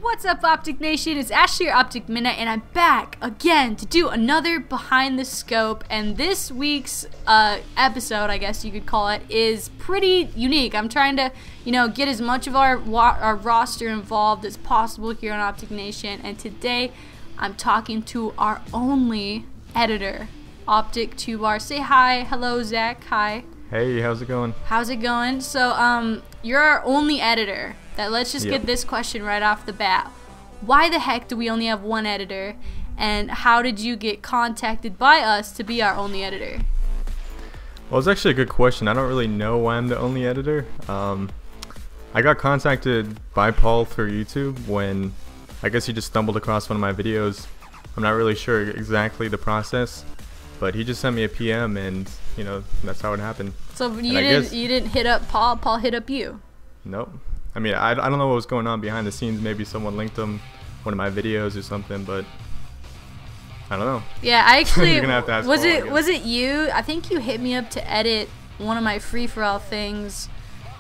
What's up, OpTic Nation? It's Ashley, your OpTic Minute, and I'm back again to do another Behind the Scope. And this week's episode, I guess you could call it, is pretty unique. I'm trying to, get as much of our roster involved as possible here on OpTic Nation. And today, I'm talking to our only editor, OpTic2bar. Say hi. Hello, Zach. Hi. Hey, how's it going? How's it going? So, you're our only editor. Let's just get this question right off the bat. Why the heck do we only have one editor? And how did you get contacted by us to be our only editor? Well, it's actually a good question. I don't really know why I'm the only editor. I got contacted by Paul through YouTube when I guess he just stumbled across one of my videos. I'm not really sure exactly the process, but he just sent me a PM and, that's how it happened. So you didn't hit up Paul, Paul hit up you? Nope. I mean, I don't know what was going on behind the scenes. Maybe someone linked him one of my videos or something, but I don't know. Yeah, I actually You're gonna have to ask was Paul, was it you? I think you hit me up to edit one of my free-for-all things,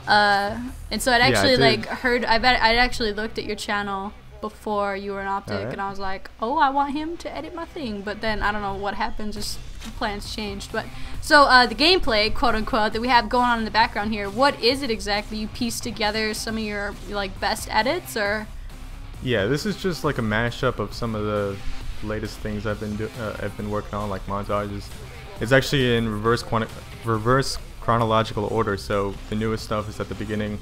and so I'd actually I'd actually looked at your channel before you were in OpTic, and I was like, oh, I want him to edit my thing, but then I don't know what happened, just plans changed. But so the gameplay, quote unquote, that we have going on in the background here, what is it exactly? You pieced together some of your best edits, or? Yeah, this is just like a mashup of some of the latest things I've been working on, like montages. It's actually in reverse chronological order, so the newest stuff is at the beginning,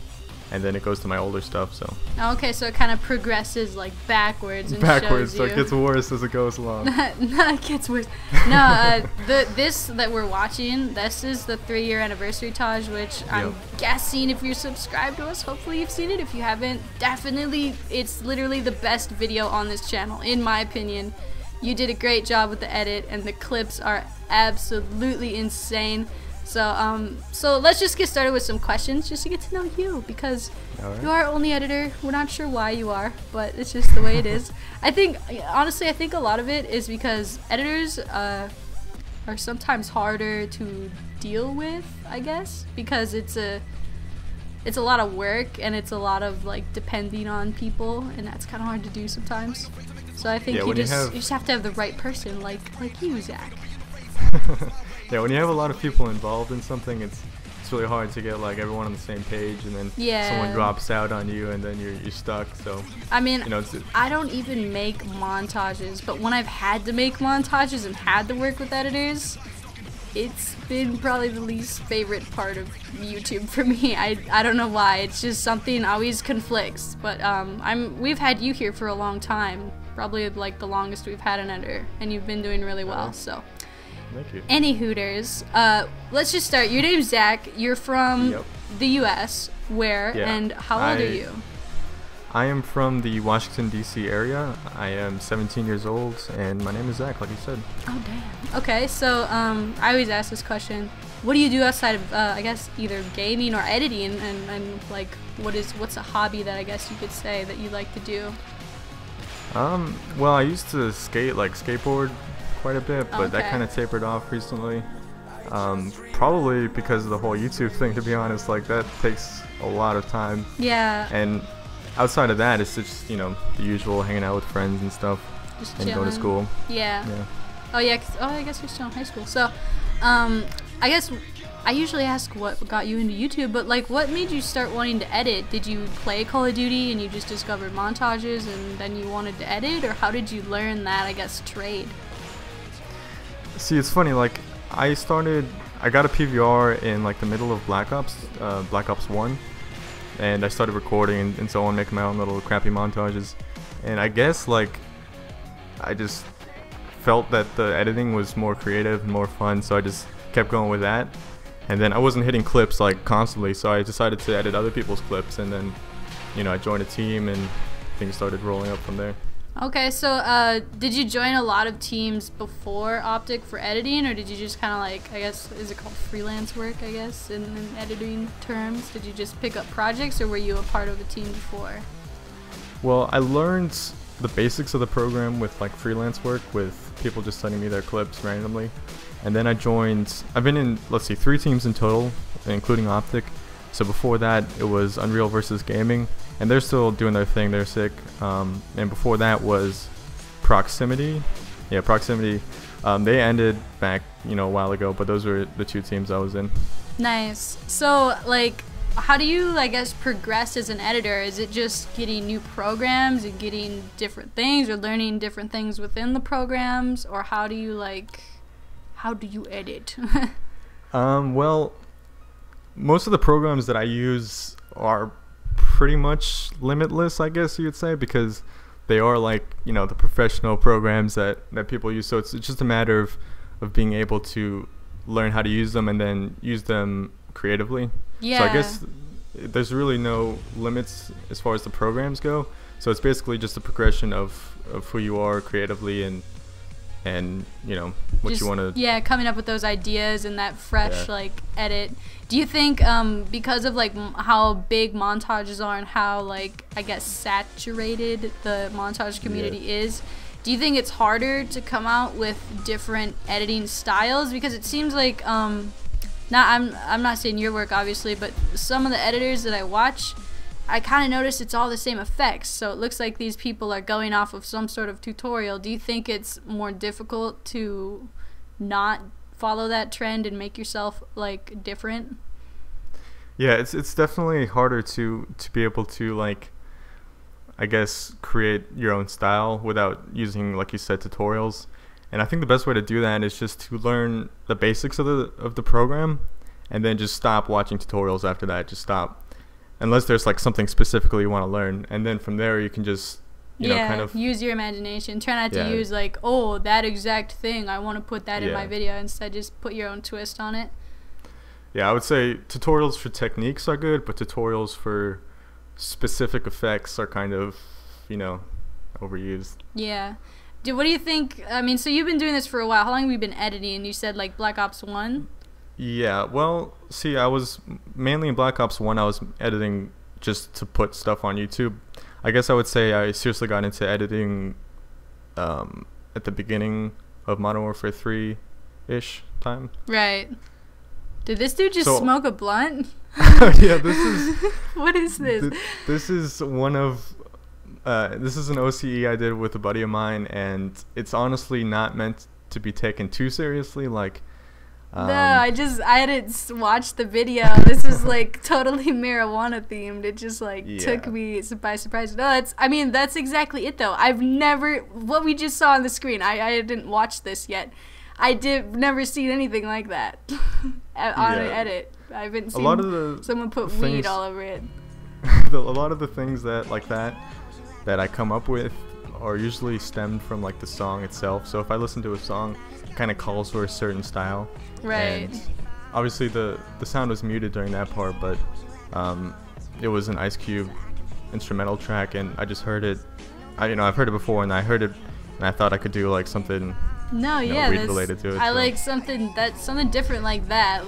and then it goes to my older stuff. So okay, so it kind of progresses backwards and backwards, shows so it gets worse as it goes along. No, it gets worse. No, this that we're watching, this is the 3-year anniversary Taj, which I'm guessing if you're subscribed to us, hopefully you've seen it. If you haven't, definitely, it's literally the best video on this channel, in my opinion. You did a great job with the edit, and the clips are absolutely insane. So let's just get started with some questions just to get to know you, because you are our only editor. We're not sure why you are, but it's just the way it is. Honestly, I think a lot of it is because editors are sometimes harder to deal with, I guess, because it's a lot of work, and it's a lot of depending on people, and that's kind of hard to do sometimes. So I think you just have to have the right person, like you, Zach. Yeah, when you have a lot of people involved in something, it's really hard to get everyone on the same page, and then someone drops out on you, and then you're stuck. So I mean, I don't even make montages, but when I've had to make montages and had to work with editors, it's been probably the least favorite part of YouTube for me. I don't know why. It's just something always conflicts. But we've had you here for a long time, probably the longest we've had an editor, and you've been doing really well. So. Thank you. Any Hooters, let's just start. Your name's Zach. You're from the U.S. Where and how old are you? I am from the Washington, D.C. area. I am 17 years old, and my name is Zach, like you said. Oh, damn. Okay, so I always ask this question. What do you do outside of, I guess, either gaming or editing, and what's a hobby that I guess you could say that you like to do? Well, I used to skateboard quite a bit, but that kind of tapered off recently. Probably because of the whole YouTube thing, to be honest. That takes a lot of time. Yeah. And outside of that, it's just the usual, hanging out with friends and stuff, just and going to school. Yeah. Oh yeah. I guess you're still in high school. So, I guess I usually ask what got you into YouTube, but what made you start wanting to edit? Did you play Call of Duty and you just discovered montages and then you wanted to edit, or how did you learn that, I guess, trade? See, it's funny, I got a PVR in the middle of Black Ops 1, and I started recording and so on, making my own little crappy montages, and I guess I just felt that the editing was more creative and more fun, so I just kept going with that, and then I wasn't hitting clips constantly, so I decided to edit other people's clips, and then I joined a team and things started rolling up from there. Okay, so did you join a lot of teams before OpTic for editing, or did you just kind of I guess, is it called freelance work, I guess, in editing terms? Did you just pick up projects, or were you a part of a team before? Well, I learned the basics of the program with freelance work, with people just sending me their clips randomly, and then I've been in, 3 teams in total, including OpTic. So before that, it was Unreal versus Gaming, and they're still doing their thing. They're sick. And before that was Proximity. Yeah, Proximity. They ended back, a while ago, but those were the two teams I was in. Nice. So, like, how do you, I guess, progress as an editor? Is it just getting new programs and getting different things, or learning different things within the programs, or how do you edit? Well, most of the programs that I use are pretty much limitless, I guess you would say, because they are like, the professional programs that people use. So it's just a matter of being able to learn how to use them and then use them creatively. Yeah. So I guess there's really no limits as far as the programs go. So it's basically just a progression of who you are creatively and what you want to. Yeah, coming up with those ideas and that fresh edit. Do you think because of how big montages are and how I guess saturated the montage community is, do you think it's harder to come out with different editing styles? Because it seems like I'm not saying your work obviously, but some of the editors that I watch, I kind of notice it's all the same effects. So it looks like these people are going off of some sort of tutorial. Do you think it's more difficult to not follow that trend and make yourself different? Yeah, it's definitely harder to be able to I guess create your own style without using, like you said, tutorials. And I think the best way to do that is just to learn the basics of the program, and then just stop watching tutorials after that. Just stop, unless there's something specifically you want to learn, and then from there you can just kind of use your imagination. Try not to use that exact thing, I want to put that in my video. Instead, just put your own twist on it. Yeah, I would say tutorials for techniques are good, but tutorials for specific effects are kind of overused. Yeah. What do you think? I mean, so you've been doing this for a while. How long have you been editing? You said Black Ops 1? Yeah, well, see, I was mainly in Black Ops 1. I was editing just to put stuff on YouTube. I guess I would say I seriously got into editing at the beginning of Modern Warfare 3-ish time. Right. Did this dude just smoke a blunt? Yeah, this is... What is this? This is one of... this is an OCE I did with a buddy of mine, and it's honestly not meant to be taken too seriously. No, I hadn't watched the video. This was totally marijuana themed. It just took me by surprise. No, that's exactly it though. I've never, what we just saw on the screen, I didn't watch this yet. Never seen anything like that on an edit. I haven't seen someone put weed all over it. A lot of the things that that I come up with are usually stemmed from the song itself. So if I listen to a song, it kind of calls for a certain style. Right. And obviously the sound was muted during that part, but it was an Ice Cube instrumental track, and I just heard it. I've heard it before, and I heard it, and I thought I could do something. Weed related to it. I like something different like that.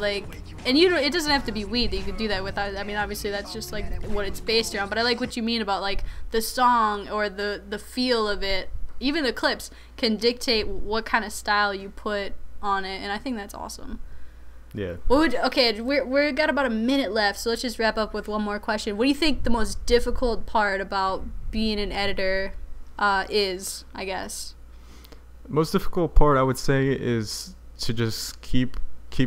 And it doesn't have to be weed that you could do that with. I mean, obviously that's just what it's based around. But I like what you mean about the song or the feel of it. Even the clips can dictate what kind of style you put on it, and I think that's awesome. Yeah. We're got about a minute left, so let's just wrap up with one more question. What do you think the most difficult part about being an editor is? I guess. Most difficult part, I would say, is to just keep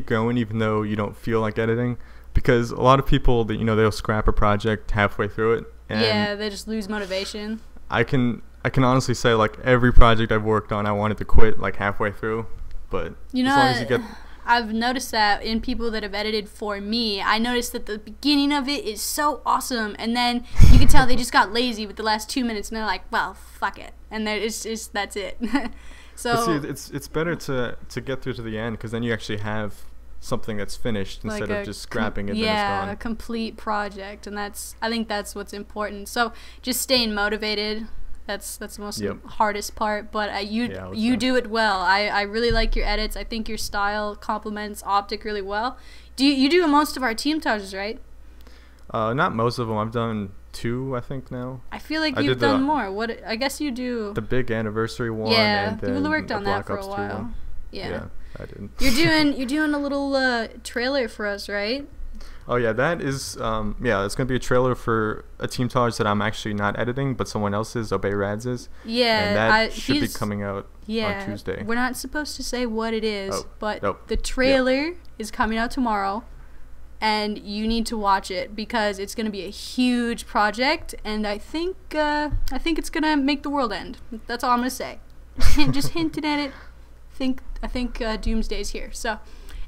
going even though you don't feel like editing, because a lot of people that they'll scrap a project halfway through it, and they just lose motivation. I can honestly say every project I've worked on I wanted to quit halfway through, but as long as you get... I've noticed that in people that have edited for me. I noticed that the beginning of it is so awesome, and then you can tell they just got lazy with the last 2 minutes, and they're like, well, fuck it, and then that's it. So but see, it's better to get through to the end, because then you actually have something that's finished instead of just scrapping it. Yeah, then it's gone. A complete project, and I think that's what's important. So just staying motivated. That's the most hardest part, but you do it well. I really like your edits. I think your style complements OpTic really well. You do most of our team touches, right? Not most of them. I've done 2, I think now. I feel like you've done more. What? I guess you do. The big anniversary one. Yeah, and then you worked on that for a Ops while. Yeah, I did. You're doing a little trailer for us, right? Oh yeah, that is yeah, it's gonna be a trailer for a teamtage that I'm actually not editing, but someone else is, Obey Rads is. Yeah, and that should be coming out on Tuesday. We're not supposed to say what it is, but nope. the trailer is coming out tomorrow, and you need to watch it because it's gonna be a huge project, and I think it's gonna make the world end. That's all I'm gonna say. Just hinted at it. I think Doomsday's here. So.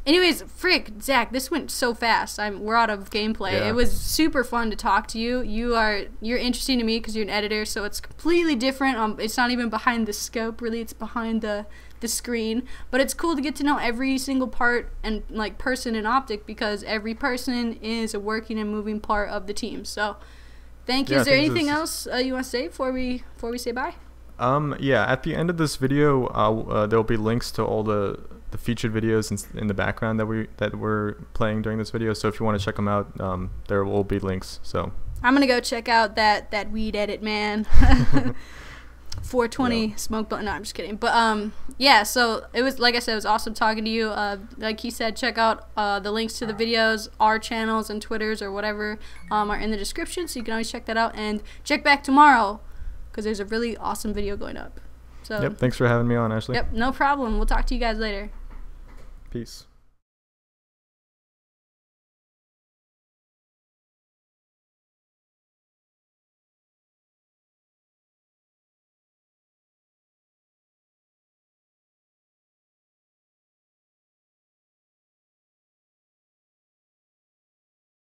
Anyways, frick, Zach, this went so fast. We're out of gameplay. Yeah. It was super fun to talk to you. You're interesting to me because you're an editor, so it's completely different. It's not even behind the scope, really. It's behind the screen. But it's cool to get to know every single part and like person in OpTic because every person is a working and moving part of the team. So, thank you. Yeah, is there anything else you want to say before we say bye? Yeah, at the end of this video, there'll be links to all the featured videos in the background that we're playing during this video. So if you want to check them out, there will be links. So I'm gonna go check out that weed edit, man. 420 smoke blunt. No, I'm just kidding. But yeah. So it was, like I said, it was awesome talking to you. Like he said, check out the links to the videos, our channels and Twitters or whatever are in the description. So you can always check that out and check back tomorrow because there's a really awesome video going up. So yep. Thanks for having me on, Ashley. Yep. No problem. We'll talk to you guys later. Peace.